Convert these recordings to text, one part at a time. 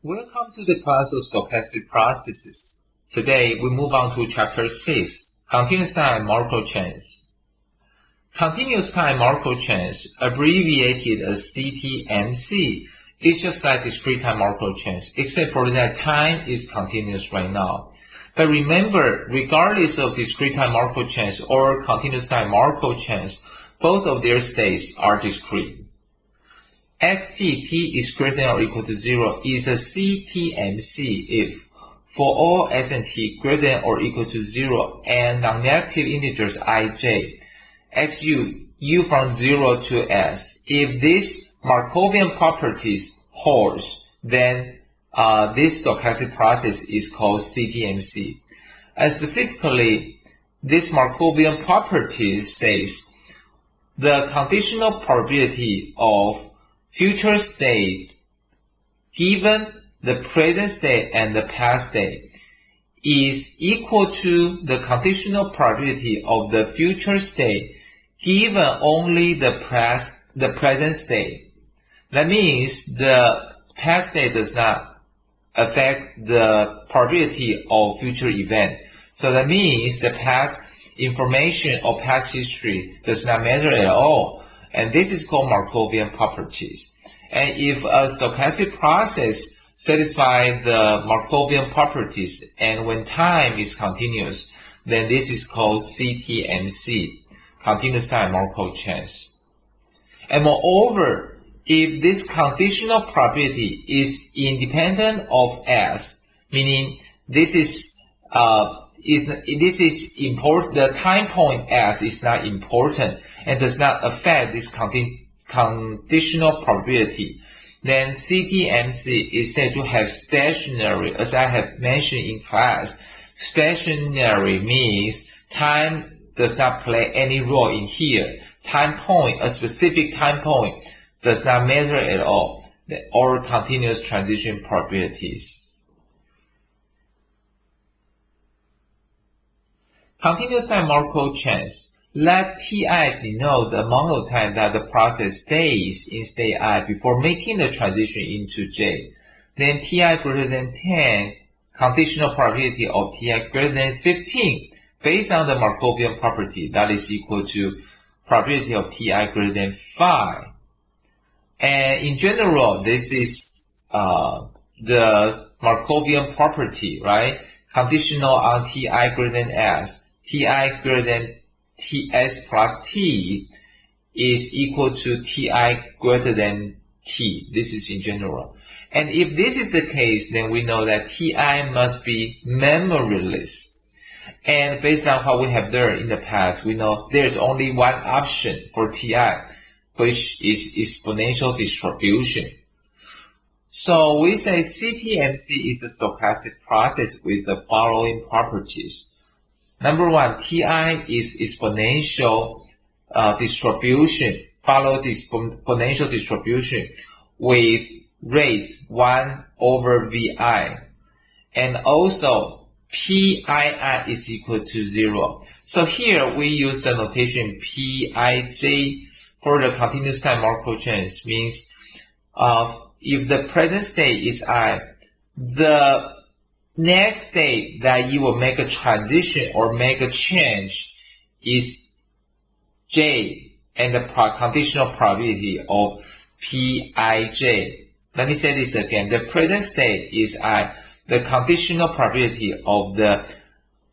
Welcome to the class of stochastic processes. Today we move on to Chapter 6, Continuous Time Markov Chains. Continuous Time Markov Chains, abbreviated as CTMC, is just like discrete time Markov chains, except for that time is continuous right now. But remember, regardless of discrete time Markov chains or continuous time Markov chains, both of their states are discrete. T is greater than or equal to 0 is a CTMC if for all s and t greater than or equal to 0 and non-negative integers ij, u from 0 to s. If this Markovian properties holds, then this stochastic process is called CTMC. And specifically, this Markovian property states the conditional probability of future state given the present state and the past state is equal to the conditional probability of the future state given only the present state. That means the past state does not affect the probability of future event. So that means the past information or past history does not matter at all. And this is called Markovian properties. And if a stochastic process satisfies the Markovian properties and when time is continuous, then this is called CTMC, continuous time Markov chains. And moreover, if this conditional probability is independent of S, meaning this is important, the time point S is not important and does not affect this conditional probability, then CTMC is said to have stationary, as I have mentioned in class. Stationary means time does not play any role in here. Time point, a specific time point, does not matter at all, or continuous transition probabilities. Continuous time Markov chains. Let Ti denote the amount of time that the process stays in state I before making the transition into J. Then Ti greater than 10, conditional probability of Ti greater than 15, based on the Markovian property, that is equal to probability of Ti greater than 5. And in general, this is the Markovian property, right? Conditional on Ti greater than S. Ti greater than Ts plus T is equal to Ti greater than T. This is in general. And if this is the case, then we know that Ti must be memoryless. And based on what we have learned in the past, we know there's only one option for Ti, which is exponential distribution. So we say CTMC is a stochastic process with the following properties. Number one, Ti is exponential distribution, follow the exponential distribution with rate 1 over Vi. And also, Pii is equal to 0. So here we use the notation Pij for the continuous time Markov chains, means if the present state is I, the next state that you will make a transition or make a change is J, and the conditional probability of Pij. Let me say this again. The present state is I. The conditional probability of the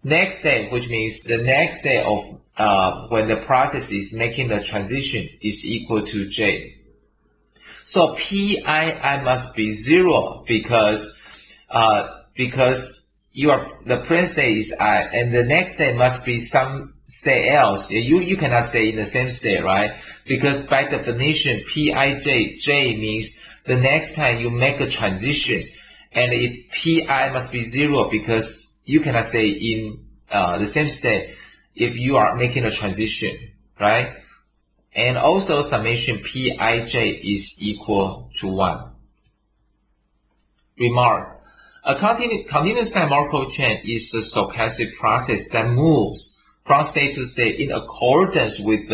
next state, which means the next state of when the process is making the transition, is equal to J. So Pii must be 0 because the present state is I, and the next state must be some state else. You cannot stay in the same state, right? Because by definition, Pij, J means the next time you make a transition. And if Pi must be 0 because you cannot stay in the same state if you are making a transition, right? And also summation Pij is equal to 1. Remark. A continuous time Markov chain is a stochastic process that moves from state to state in accordance with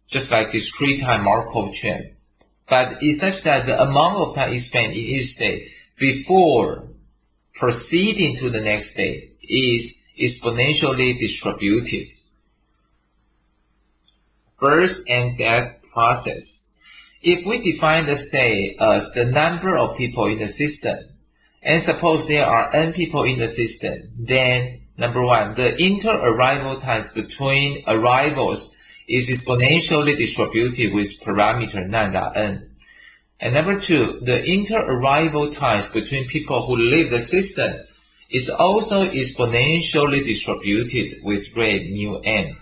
just like discrete time Markov chain. But it's such that the amount of time is spent in each state before proceeding to the next state is exponentially distributed. Birth and death process. If we define the state as the number of people in the system, and suppose there are n people in the system, then number one, the inter-arrival times between arrivals is exponentially distributed with parameter lambda n. And number two, the inter-arrival times between people who leave the system is also exponentially distributed with rate mu n.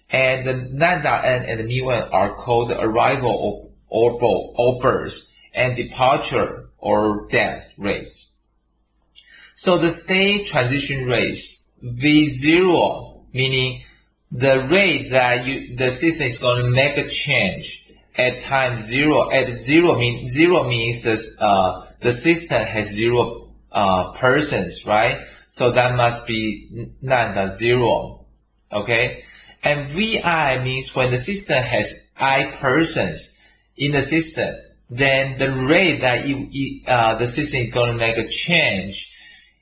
And the lambda n and mu n are called arrival or birth and departure or death rates. So the state transition rates, V0, meaning the rate that the system is going to make a change at time 0. At 0 means the system has 0 persons, right? So that must be lambda 0, okay? And VI means when the system has I persons in the system, then the rate that the system is going to make a change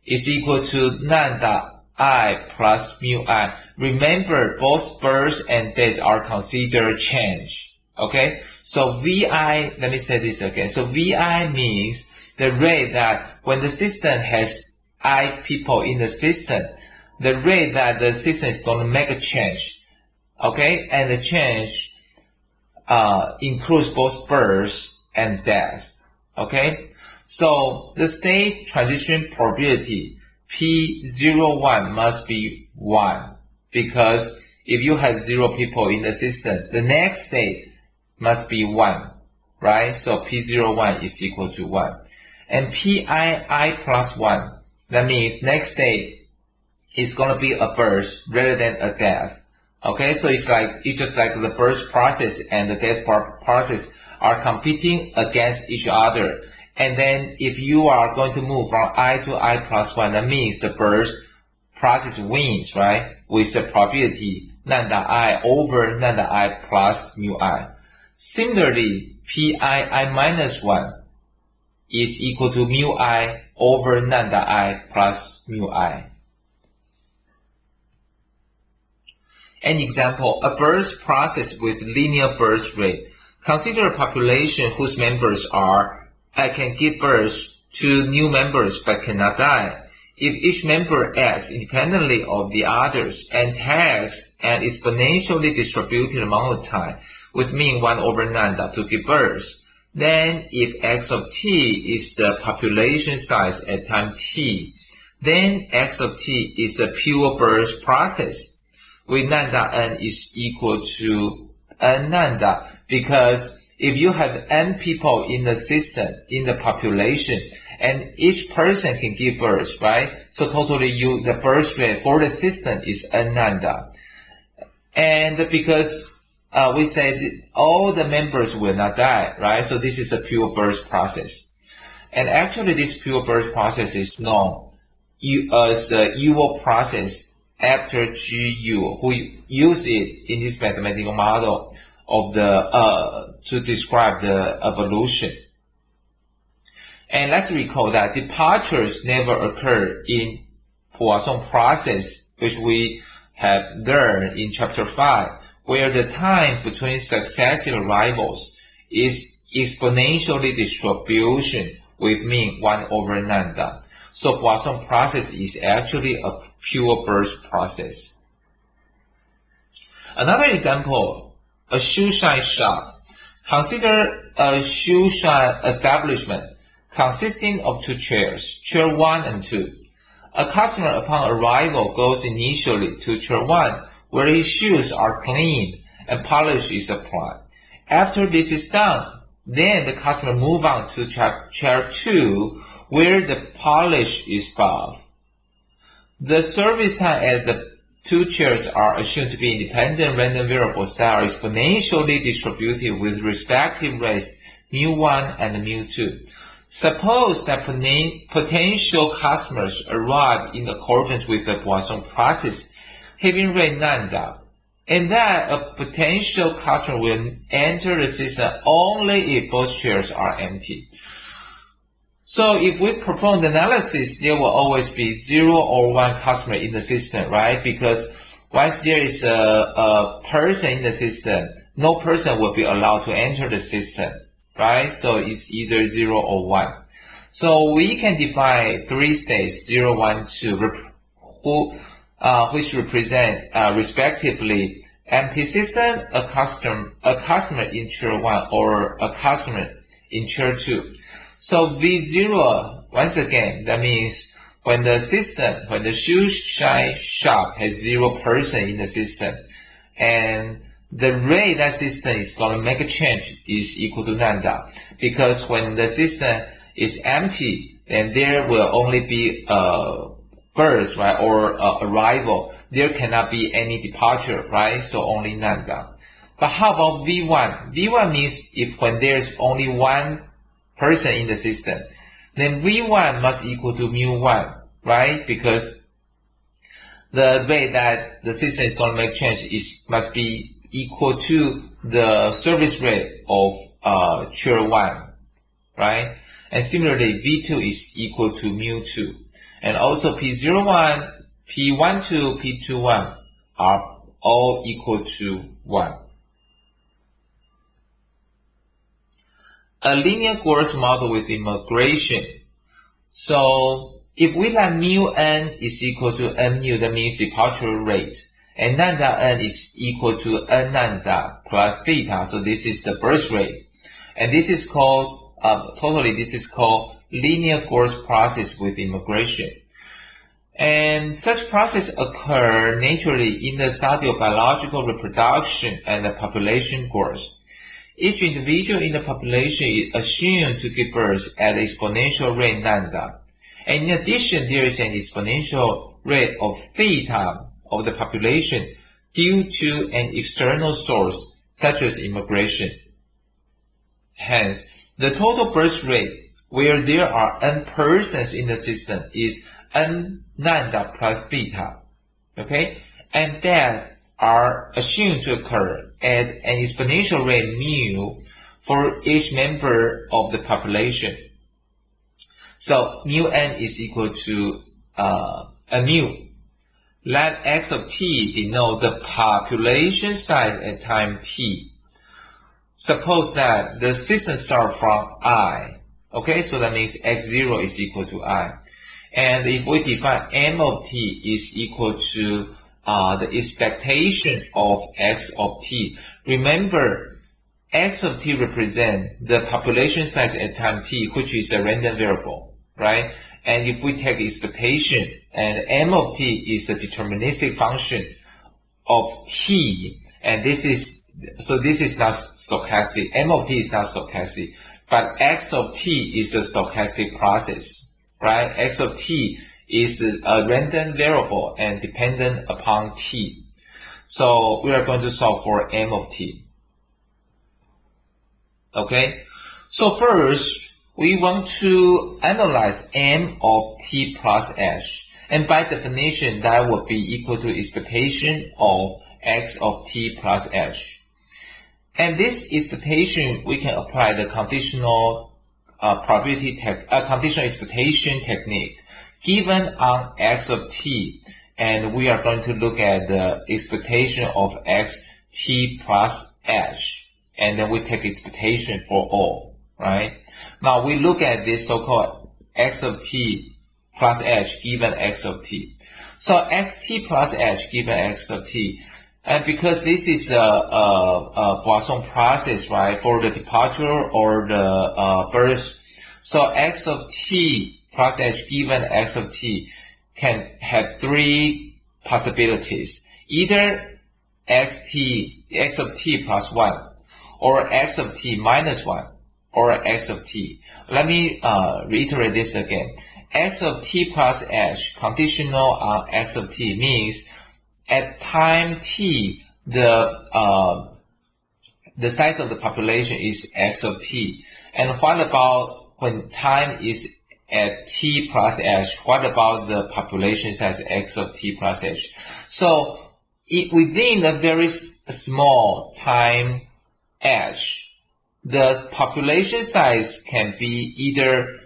is equal to lambda I plus mu I. Remember, both birth and death are considered change. Okay, so VI, let me say this again. So VI means the rate that when the system has I people in the system, the rate that the system is going to make a change. Okay, and the change includes both birth and death. Okay, so the state transition probability P01 must be 1, because if you have 0 people in the system, the next state must be 1, right? So P01 is equal to 1. And PI plus 1, that means next state is going to be a birth rather than a death. Okay, so it's just like the birth process and the death process are competing against each other. And then if you are going to move from I to I plus 1, that means the birth process wins, right? With the probability lambda I over lambda I plus mu I. Similarly, PI minus 1 is equal to mu I over lambda I plus mu I. An example, a birth process with linear birth rate. Consider a population whose members can give birth to new members but cannot die. If each member acts independently of the others and takes an exponentially distributed amount of time with mean 1 over lambda to give birth, then if x of t is the population size at time t, then x of t is a pure birth process with lambda n is equal to n lambda, because if you have n people in the system, in the population, and each person can give birth, right? So totally the birth rate for the system is n lambda. And because we said all the members will not die, right? So this is a pure birth process. And actually this pure birth process is known as the Ewell process after GU, who use it in this mathematical model of to describe the evolution. And let's recall that departures never occur in Poisson process, which we have learned in chapter 5, where the time between successive arrivals is exponentially distribution with mean 1 over lambda. So Poisson process is actually a pure birth process. Another example, a shoe shine shop. Consider a shoe shine establishment consisting of 2 chairs, chair 1 and 2. A customer upon arrival goes initially to chair 1, where his shoes are cleaned and polish is applied. After this is done, then the customer moves on to chair 2, where the polish is above. The service time at the 2 chairs are assumed to be independent random variables that are exponentially distributed with respective rates mu1 and mu2. Suppose that potential customers arrive in accordance with the Poisson process, having rate lambda, and that a potential customer will enter the system only if both chairs are empty. So if we perform the analysis, there will always be 0 or 1 customer in the system, right? Because once there is a person in the system, no person will be allowed to enter the system, right? So it's either 0 or 1. So we can define 3 states, 0, 1, 2, which represent respectively empty system, a customer in chair 1, or a customer in chair 2. So V0, once again, that means when the shoe shine shop has 0 person in the system, and the rate that system is going to make a change is equal to lambda. Because when the system is empty, then there will only be a birth, right, or arrival. There cannot be any departure, right? So only lambda. But how about V1? V1 means when there's only 1 person in the system, then V1 must equal to mu1, right? Because the way that the system is going to make change must be equal to the service rate of chair 1, right? And similarly, V2 is equal to mu2. And also P01, P12, P21 are all equal to 1. A linear growth model with immigration. So if we let mu n is equal to n mu, that means departure rate, and lambda n is equal to n lambda plus theta, so this is the birth rate. And this is called, this is called linear growth process with immigration. And such process occur naturally in the study of biological reproduction and the population growth. Each individual in the population is assumed to give birth at an exponential rate lambda. And in addition, there is an exponential rate of theta of the population due to an external source, such as immigration. Hence, the total birth rate, where there are n persons in the system, is n lambda plus theta. Okay? And deaths are assumed to occur at an exponential rate mu for each member of the population. So mu n is equal to a mu. Let x of t denote the population size at time t. Suppose that the system starts from I. Okay, so that means x0 is equal to I. And if we define m of t is equal to the expectation of x of t. Remember, x of t represents the population size at time t, which is a random variable, right? And if we take expectation, and m of t is the deterministic function of t, and this is not stochastic. M of t is not stochastic, but x of t is a stochastic process, right? X of t is a random variable and dependent upon t. So we are going to solve for m of t. Okay, so first we want to analyze m of t plus h, and by definition that would be equal to expectation of x of t plus h. And this expectation we can apply the conditional conditional expectation technique given on x of t, and we are going to look at the expectation of x t plus h, and then we take expectation for all, right? Now we look at this so-called x of t plus h given x of t. So xt plus h given x of t, and because this is a Poisson process, right, for the departure or the birth, so x of t plus h given x of t can have 3 possibilities. Either x of t plus 1, or x of t minus 1, or x of t. Let me reiterate this again. X of t plus h conditional on x of t means at time t, the size of the population is x of t. And what about when time is at t plus h? What about the population size x of t plus h? So within a very small time h, the population size can be either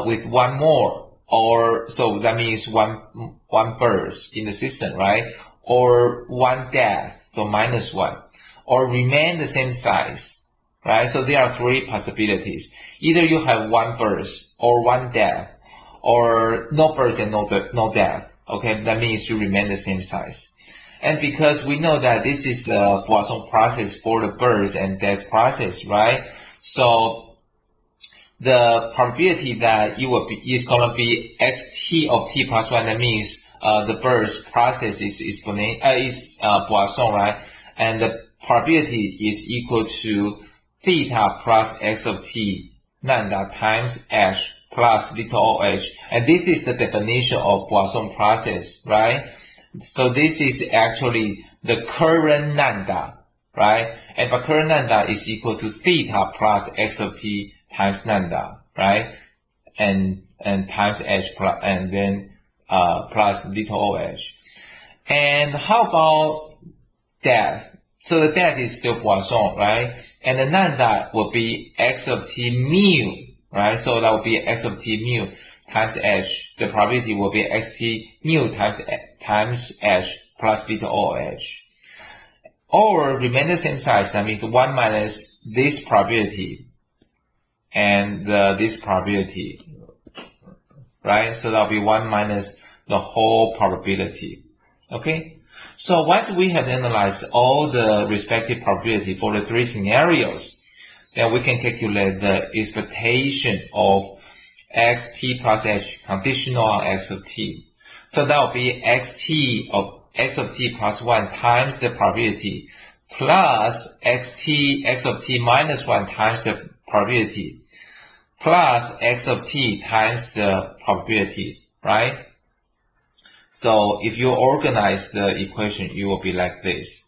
with one more, or so that means one burst in the system, right? Or one death, so -1, or remain the same size, right? So there are three possibilities. Either you have one burst or one death, or no burst and no death. Okay, that means you remain the same size. And because we know that this is a Poisson process for the birth and death process, right? So the probability that you will be is going to be xt of t plus 1. That means the birth process is Poisson, right? And the probability is equal to theta plus x of t lambda times h plus little o h. And this is the definition of Poisson process, right? So this is actually the current lambda, right? And the current lambda is equal to theta plus x of t times lambda, right? And times h plus, and then plus little o h. And how about death? So the death is still Poisson, right? And the lambda will be x of t mu, right? So that will be x of t mu times h. The probability will be xt mu times h plus little o h. Or remain the same size. That means 1 minus this probability and this probability, right? So that will be 1 minus the whole probability. Okay? So once we have analyzed all the respective probability for the three scenarios, then we can calculate the expectation of xt plus h conditional on x of t. So that will be xt of x of t plus 1 times the probability plus x of t minus 1 times the probability plus x of t times the probability, right? So if you organize the equation, it will be like this.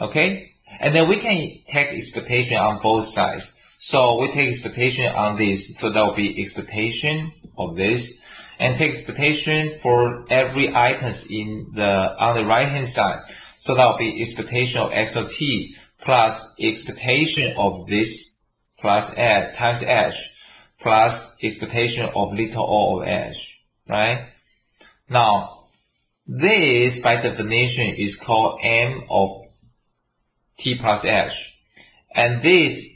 Okay? And then we can take expectation on both sides. So we take expectation on this, so that will be expectation of this, and take expectation for every items on the right hand side. So that will be expectation of x of t plus expectation of this plus h times h plus expectation of little o of h, right? Now, this by definition is called m of t plus h, and this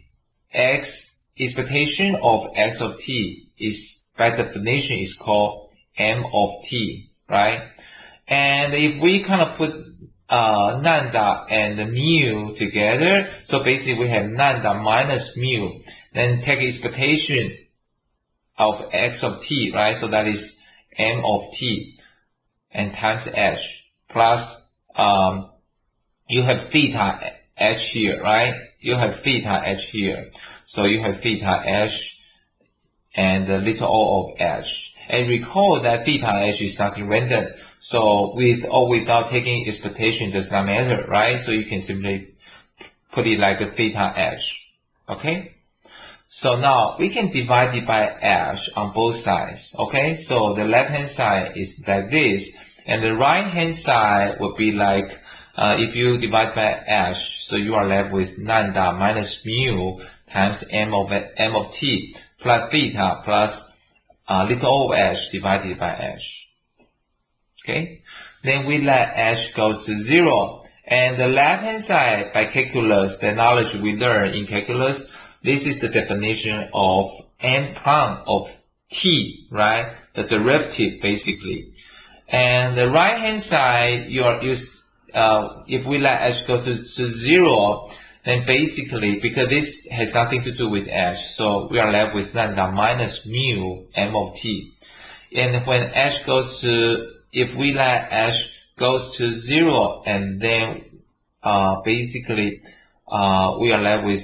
expectation of x of t is by definition is called m of t, right? And if we kind of put lambda and mu together, so basically we have lambda minus mu, then take expectation of x of t, right? So that is m of t and times h plus you have theta h here, right? You have theta h here, so you have theta h and the little o of h. And recall that theta h is nothing random, so with or without taking expectation does not matter, right? So you can simply put it like a theta h. Okay? So now we can divide it by h on both sides. Okay? So the left hand side is like this, and the right hand side would be like if you divide by h, so you are left with lambda minus mu times m of t plus theta plus little o of h divided by h. Okay? Then we let h goes to 0. And the left hand side, by calculus, the knowledge we learn in calculus, this is the definition of m prime of t, right? The derivative basically. And the right hand side, if we let h go to 0, then basically, because this has nothing to do with h, so we are left with lambda minus mu m of t. And when h goes to, if we let h goes to 0, and then basically we are left with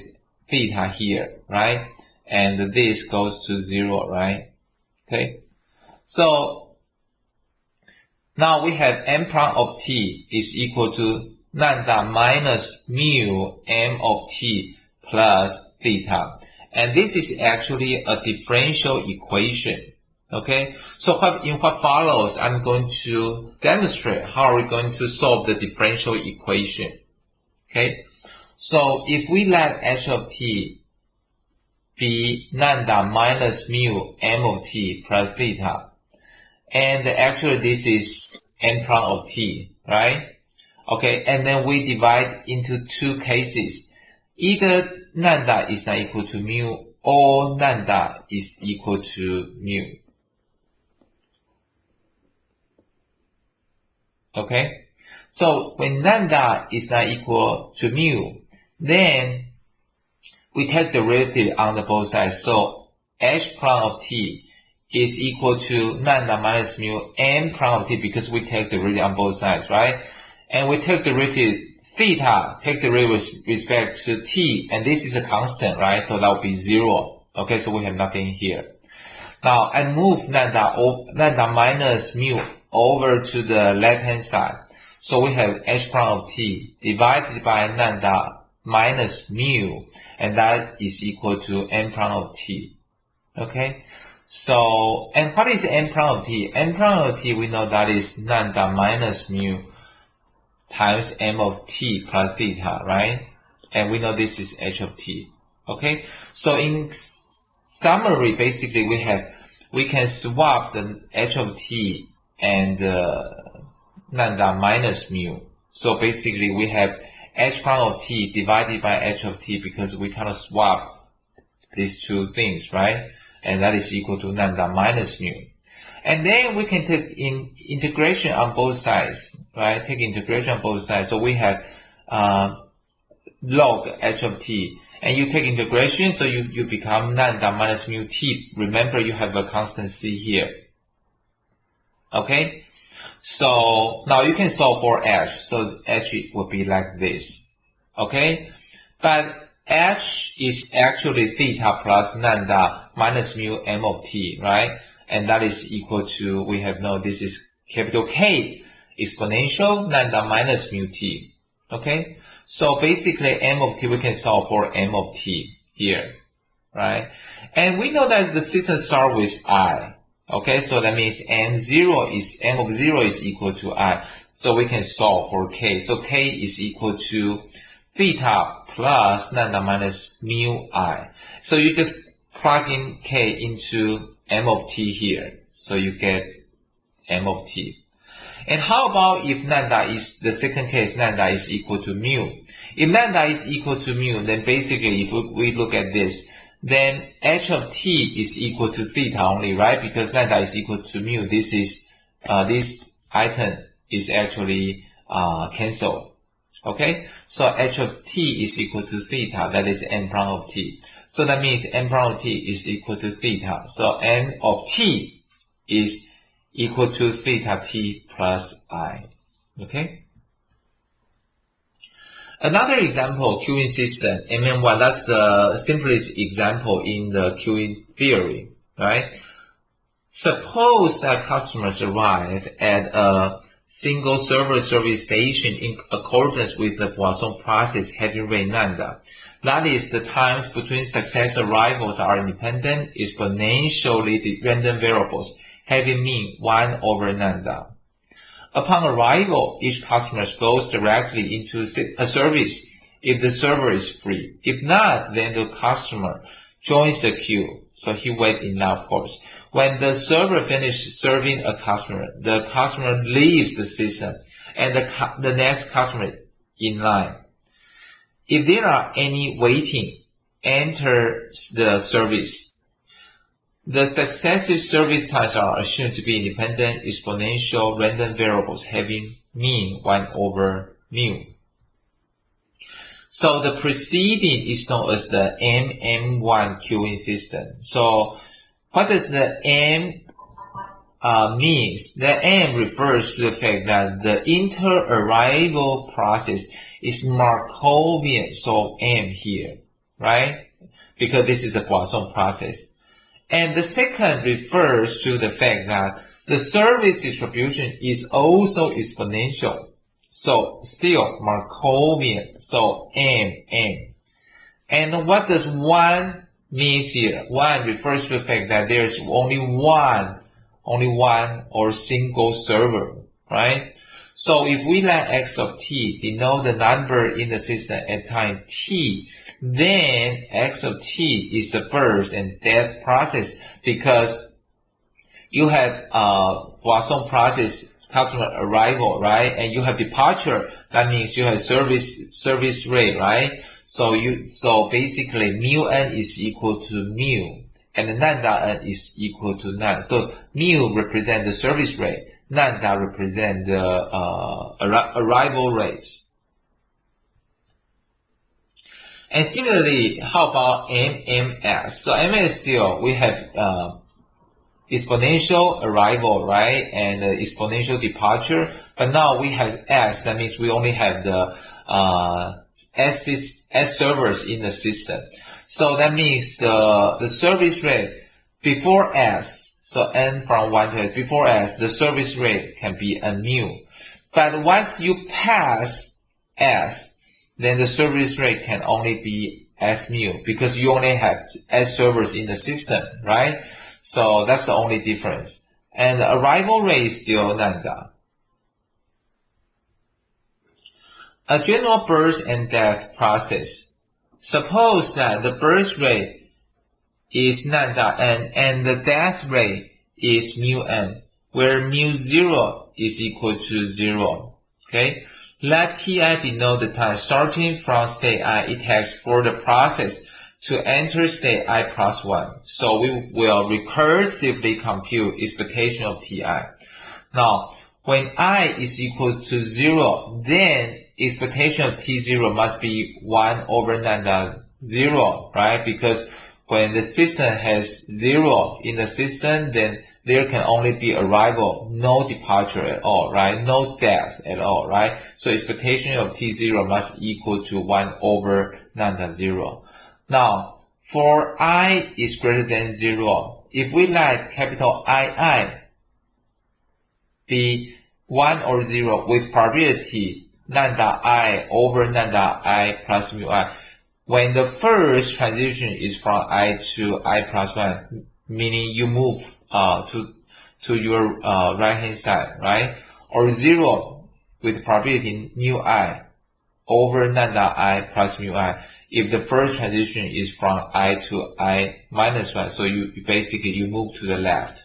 theta here, right? And this goes to 0, right? Okay. So now we have m prime of t is equal to lambda minus mu m of t plus theta. And this is actually a differential equation. Okay, so in what follows, I'm going to demonstrate how we're going to solve the differential equation. Okay, so if we let h of t be lambda minus mu m of t plus theta. And actually this is n prime of t, right? Okay, and then we divide into two cases. Either lambda is not equal to mu or lambda is equal to mu. Okay, so when lambda is not equal to mu, then we take derivative on the both sides. So h prime of t is equal to lambda minus mu n prime of t because we take derivative on both sides, right? And we take derivative theta, take derivative with respect to t, and this is a constant, right? So that will be 0. Okay, so we have nothing here. Now I move lambda minus mu over to the left hand side. So we have h prime of t divided by lambda minus mu, and that is equal to n prime of t. Okay, so, and what is n prime of t? N prime of t, we know that is lambda minus mu times m of t plus theta, right? And we know this is h of t. Okay, so in summary, basically we can swap the h of t and lambda minus mu. So basically we have h prime of t divided by h of t because we kind of swap these two things, right? And that is equal to lambda minus mu. And then we can take integration on both sides, right? Take integration on both sides. So we have log h of t, and you take integration, so you become lambda minus mu t. Remember, you have a constant c here. Okay, so now you can solve for h. So h will be like this. Okay, but h is actually theta plus lambda minus mu m of t, right? And that is equal to, we have known this is capital K exponential lambda minus mu t. Okay, so basically m of t, we can solve for m of t here, right? And we know that the system starts with I. Okay, so that means m of 0 is equal to I. So we can solve for k. So k is equal to theta plus lambda minus mu I. So you just plug in k into m of t here. So you get m of t. And how about if lambda is, the second case, lambda is equal to mu? If lambda is equal to mu, then basically if we look at this, then h of t is equal to theta only, right? Because lambda is equal to mu. This is, this item is actually, cancelled. Okay? So h of t is equal to theta. That is n prime of t. So that means n prime of t is equal to theta. So n of t is equal to theta t plus I. Okay? Another example, queuing system, MM1, that's the simplest example in the queuing theory, right? Suppose that customers arrive at a single server service station in accordance with the Poisson process having rate lambda. That is, the times between successive arrivals are independent, exponentially random variables having mean 1 over lambda. Upon arrival, each customer goes directly into a service if the server is free. If not, then the customer joins the queue, so he waits in line, of course. When the server finishes serving a customer, the customer leaves the system and the next customer in line. If there are any waiting, enter the service. The successive service times are assumed to be independent, exponential, random variables having mean 1 over mu. So the preceding is known as the MM1 queuing system. So what does the M means? The M refers to the fact that the inter-arrival process is Markovian, so M here, right? Because this is a Poisson process. And the second refers to the fact that the service distribution is also exponential. So still Markovian, so M. And what does 1 mean here? 1 refers to the fact that there's only one or single server, right? So if we let x of t denote the number in the system at time t, then x of t is the birth and death process because you have Poisson process, customer arrival, right? And you have departure. That means you have service rate, right? So basically mu n is equal to mu, and lambda n is equal to none. So mu represents the service rate, lambda represents the arrival rates. And similarly, how about MMS? So MS still we have exponential arrival, right, and exponential departure. But now we have S. That means we only have the S servers in the system. So that means the service rate before S, so n from 1 to S, before S, the service rate can be n mu. But once you pass S, then the service rate can only be S mu because you only have S servers in the system, right? So that's the only difference. And the arrival rate is still lambda. A general birth and death process. Suppose that the birth rate is lambda n and the death rate is mu n, where mu 0 is equal to 0. Okay? Let Ti denote the time starting from state I it takes for the process to enter state I plus 1. So we will recursively compute expectation of Ti. Now, when I is equal to 0, then expectation of T0 must be 1 over lambda 0, right? Because when the system has 0 in the system, then there can only be arrival, no departure at all, right? No death at all, right? So expectation of T0 must equal to 1 over lambda 0. Now, for I is greater than 0, if we let capital II be 1 or 0 with probability lambda I over lambda I plus mu I, when the first transition is from I to I plus 1, meaning you move to your right hand side, right? Or 0 with probability mu I over lambda I plus mu I, if the first transition is from I to I minus 1, so you basically you move to the left.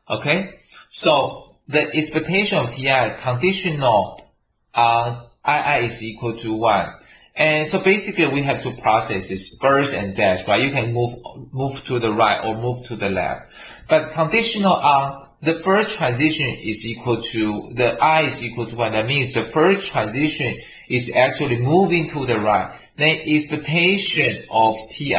Okay, so the expectation of Ti conditional on II is equal to 1. And so basically we have two processes, birth and death, right? You can move to the right or move to the left. But conditional on the first transition is equal to, the I is equal to 1. That means the first transition is actually moving to the right. Then expectation of Ti,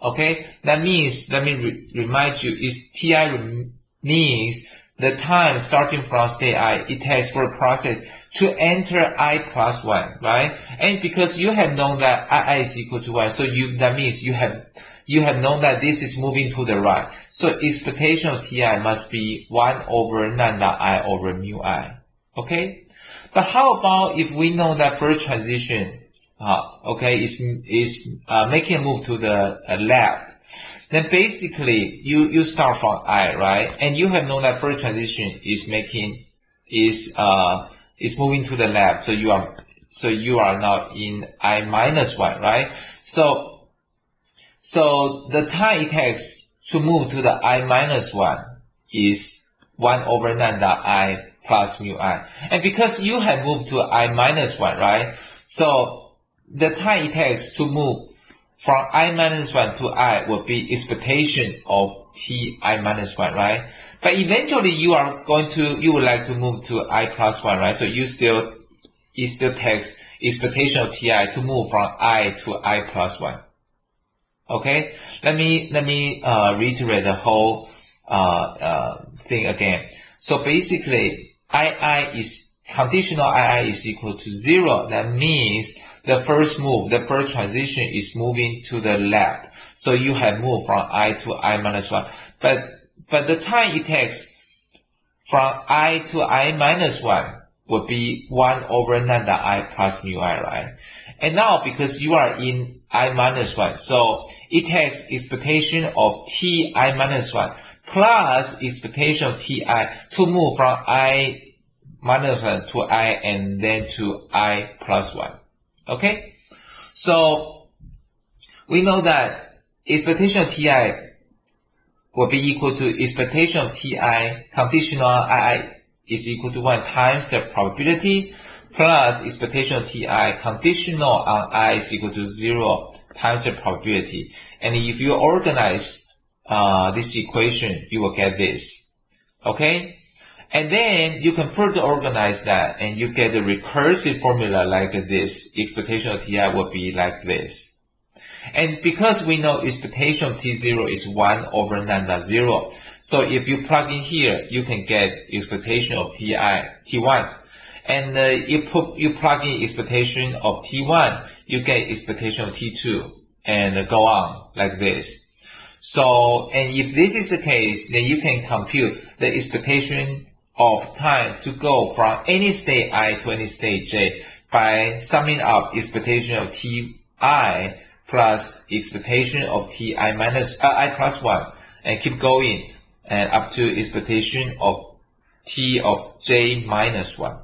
okay? That means, let me remind you, is Ti means the time starting from state I, it takes for a process to enter I plus 1, right? And because you have known that II is equal to 1, so that means you have known that this is moving to the right. So expectation of Ti must be 1 over lambda I over mu I. Okay? But how about if we know that first transition, okay, is making a move to the left? Then basically you start from I, right? And you have known that first transition is moving to the left. So you are now in I minus 1, right? So the time it takes to move to the I minus 1 is 1 over lambda I plus mu I. And because you have moved to I minus 1, right? So the time it takes to move from I minus 1 to I will be expectation of Ti minus 1, right? But eventually you would like to move to I plus 1, right? So it still takes expectation of Ti to move from I to I plus 1. Okay? Let me reiterate the whole thing again. So basically conditional II is equal to 0. That means the first transition is moving to the left. So you have moved from I to I minus 1. But the time it takes from I to I minus 1 would be 1 over lambda I plus mu I, right? And now because you are in I minus 1, so it takes expectation of Ti minus 1 plus expectation of ti to move from I minus 1 to I and then to I plus 1. Okay? So we know that expectation of ti will be equal to expectation of ti conditional on I is equal to 1 times the probability plus expectation of ti conditional on I is equal to 0 times the probability. And if you organize this equation, you will get this. Okay? And then you can further organize that and you get the recursive formula like this. Expectation of ti will be like this. And because we know expectation of t0 is 1 over lambda 0, so if you plug in here, you can get expectation of t1. And if you plug in expectation of t1, you get expectation of t2, and go on like this. So, and if this is the case, then you can compute the expectation of time to go from any state I to any state j by summing up expectation of ti plus expectation of ti minus I plus 1, and keep going and up to expectation of t of j minus 1.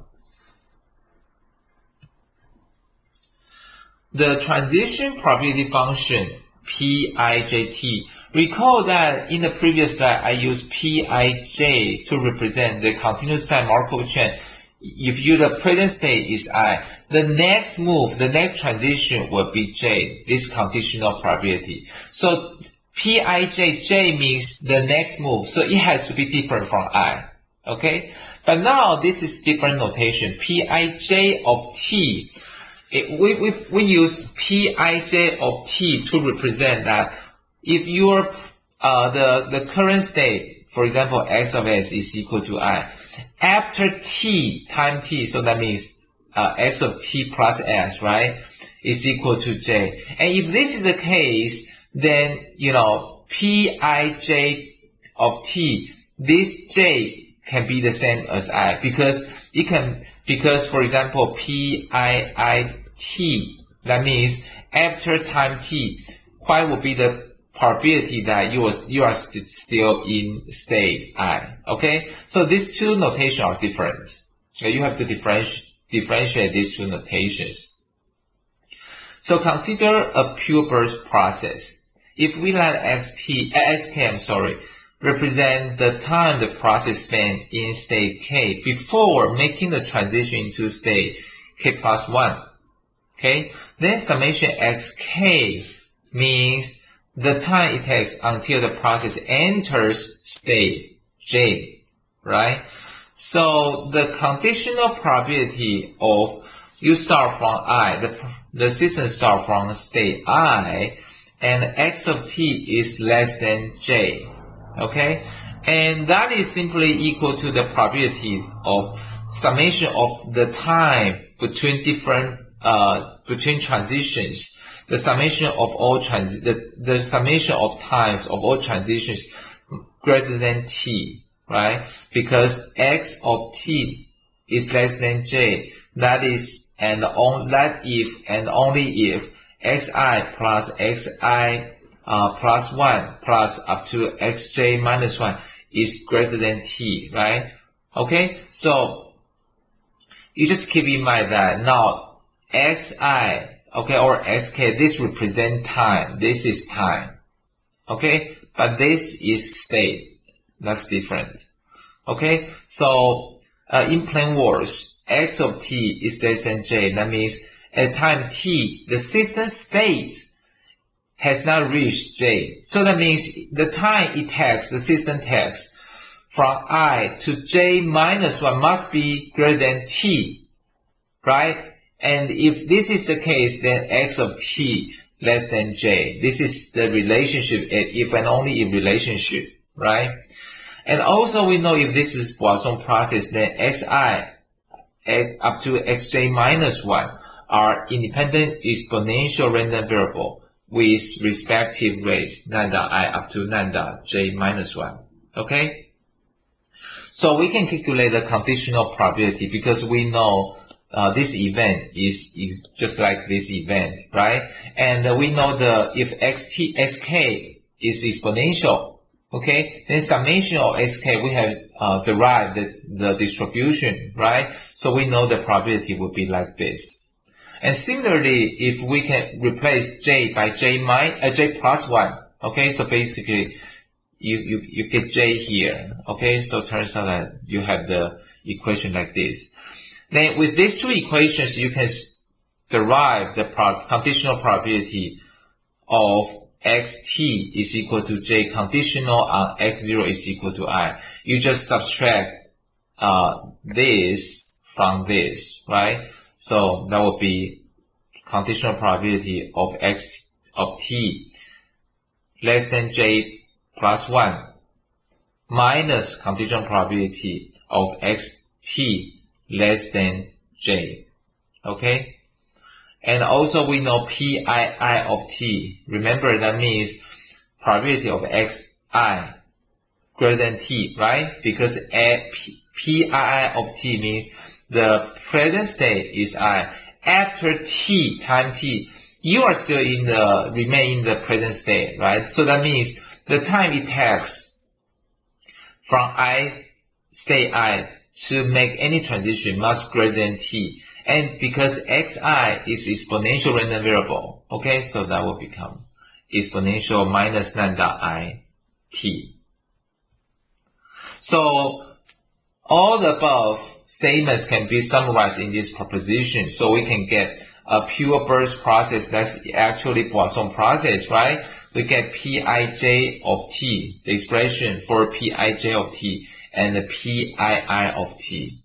The transition probability function Pijt. Recall that in the previous slide I used Pij to represent the continuous time Markov chain. If the present state is I, the next move, the next transition will be j, this conditional probability. So Pij, j means the next move, so it has to be different from I. Okay? But now this is different notation. Pij of t. We use Pij of t to represent that if your the current state, for example, x of s is equal to I, after t, time t, so that means x of t plus s, right, is equal to j. And if this is the case, then, Pij of t, this j can be the same as I, because for example, Piit, that means after time t, what will be the probability that you are still in state I? Okay, so these two notations are different. So you have to differentiate these two notations. So consider a pure burst process. If we let xk represent the time the process spent in state k before making the transition into state k plus 1, okay, then summation xk means the time it takes until the process enters state j, right? So the conditional probability of you start from I, the system start from state I, and x of t is less than j, okay? And that is simply equal to the probability of summation of the time between between transitions, the summation of all the summation of times of all transitions greater than t, right? Because x of t is less than j. That is, and that if and only if xi plus xi plus 1 plus up to xj minus 1 is greater than t, right? Okay, so you just keep in mind that now xi, okay, or xk, this represents time, this is time, okay, but this is state, that's different. Okay, so in plain words, x of t is less than j. That means at time t, the system state has not reached j. So that means the time it takes, the system takes from I to j minus 1 must be greater than t, right? And if this is the case, then x of t less than j. This is the relationship, if and only if relationship, right? And also we know if this is Poisson process, then xi up to xj minus 1 are independent exponential random variable with respective rates, lambda I up to lambda j minus 1. Okay? So we can calculate the conditional probability because we know this event is just like this event, right? And we know if xk is exponential, Okay, then summation of xk, we have derived the distribution, right? So we know the probability would be like this. And similarly, if we can replace j by j plus 1, okay, so basically you get j here, okay, so it turns out that you have the equation like this. Then with these two equations, you can derive the conditional probability of xt is equal to j conditional on x0 is equal to I. You just subtract this from this, right? So that would be conditional probability of x of t less than j plus 1 minus conditional probability of xt less than j. Okay? And also we know pii of t. Remember, that means probability of xi greater than t, right? Because pii of t means the present state is I. After t, time t, you are still remain in the present state, right? So that means the time it takes from state I to make any transition must greater than t. And because xi is exponential random variable, okay, so that will become exponential minus lambda I t. So all the above statements can be summarized in this proposition. So we can get a pure burst process that's actually Poisson process, right? We get Pij of t, the expression for Pij of t, and the Pii of t.